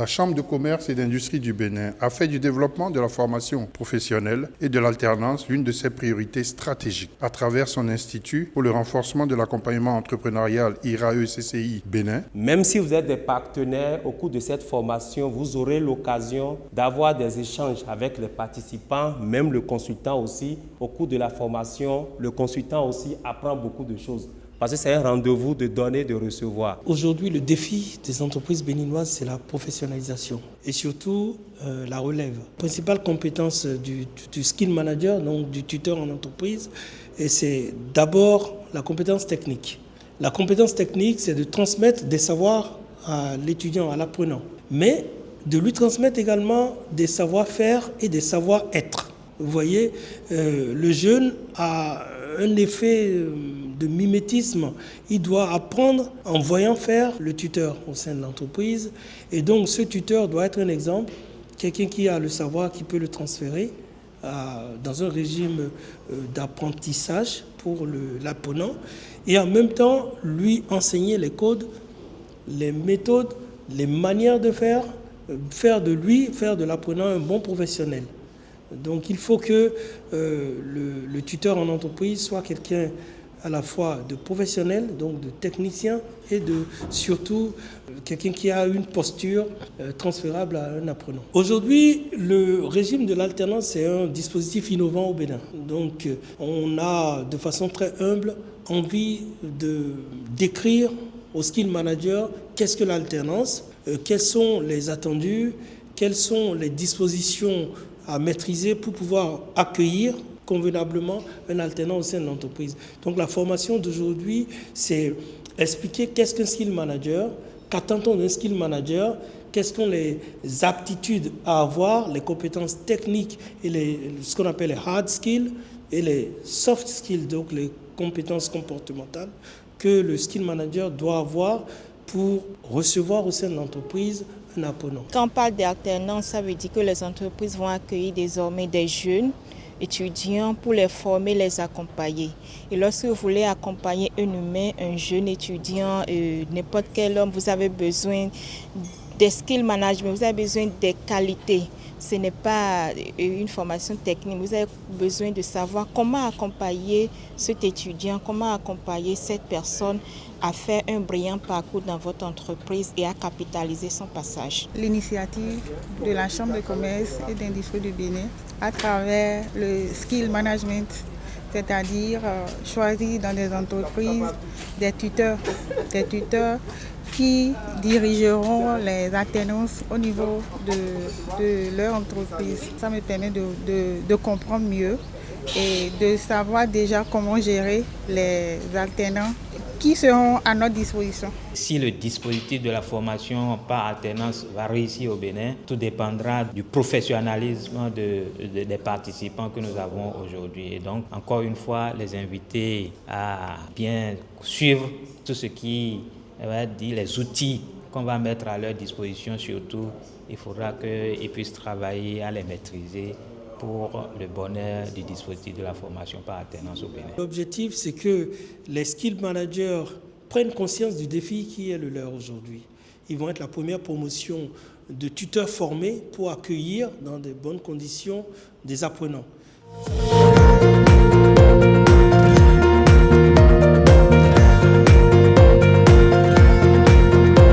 Chambre de commerce et d'industrie du Bénin a fait du développement de la formation professionnelle et de l'alternance l'une de ses priorités stratégiques à travers son institut pour le renforcement de l'accompagnement entrepreneurial IRAE-CCI Bénin. Même si vous êtes des partenaires, au cours de cette formation, vous aurez l'occasion d'avoir des échanges avec les participants, même le consultant aussi. Au cours de la formation, le consultant aussi apprend beaucoup de choses. Parce que c'est un rendez-vous de donner, de recevoir. Aujourd'hui, le défi des entreprises béninoises, c'est la professionnalisation et surtout la relève. La principale compétence du skill manager, donc du tuteur en entreprise, et c'est d'abord la compétence technique. La compétence technique, c'est de transmettre des savoirs à l'étudiant, à l'apprenant, mais de lui transmettre également des savoir-faire et des savoir-être. Vous voyez, le jeune a un effet de mimétisme. Il doit apprendre en voyant faire le tuteur au sein de l'entreprise. Et donc, ce tuteur doit être un exemple, quelqu'un qui a le savoir, qui peut le transférer dans un régime d'apprentissage pour l'apprenant. Et en même temps, lui enseigner les codes, les méthodes, les manières de faire de l'apprenant un bon professionnel. Donc il faut que le tuteur en entreprise soit quelqu'un à la fois de professionnel, donc de technicien, et surtout quelqu'un qui a une posture transférable à un apprenant. Aujourd'hui, le régime de l'alternance, c'est un dispositif innovant au Bénin. Donc on a de façon très humble envie de décrire au skill manager qu'est-ce que l'alternance, quels sont les attendus, quelles sont les dispositions à maîtriser pour pouvoir accueillir convenablement un alternant au sein de l'entreprise. Donc la formation d'aujourd'hui, c'est expliquer qu'est-ce qu'un skill manager, qu'attend-on d'un skill manager, quelles sont les aptitudes à avoir, les compétences techniques et ce qu'on appelle les hard skills et les soft skills, donc les compétences comportementales que le skill manager doit avoir pour recevoir au sein de l'entreprise un apprenant. Quand on parle d'alternance, ça veut dire que les entreprises vont accueillir désormais des jeunes étudiants pour les former, les accompagner. Et lorsque vous voulez accompagner un humain, un jeune étudiant, n'importe quel homme, vous avez besoin des skills management, vous avez besoin des qualités. Ce n'est pas une formation technique, vous avez besoin de savoir comment accompagner cet étudiant, comment accompagner cette personne à faire un brillant parcours dans votre entreprise et à capitaliser son passage. L'initiative de la Chambre de commerce et d'industrie du Bénin à travers le skill management, c'est-à-dire choisir dans des entreprises des tuteurs qui dirigeront les alternances au niveau de leur entreprise. Ça me permet de comprendre mieux et de savoir déjà comment gérer les alternants qui seront à notre disposition. Si le dispositif de la formation par alternance va réussir au Bénin, tout dépendra du professionnalisme des participants que nous avons aujourd'hui. Et donc, encore une fois, les inviter à bien suivre tout ce qui va dire les outils qu'on va mettre à leur disposition. Surtout, il faudra qu'ils puissent travailler à les maîtriser pour le bonheur du dispositif de la formation par alternance au Bénin. L'objectif, c'est que les skill managers prennent conscience du défi qui est le leur aujourd'hui. Ils vont être la première promotion de tuteurs formés pour accueillir dans de bonnes conditions des apprenants.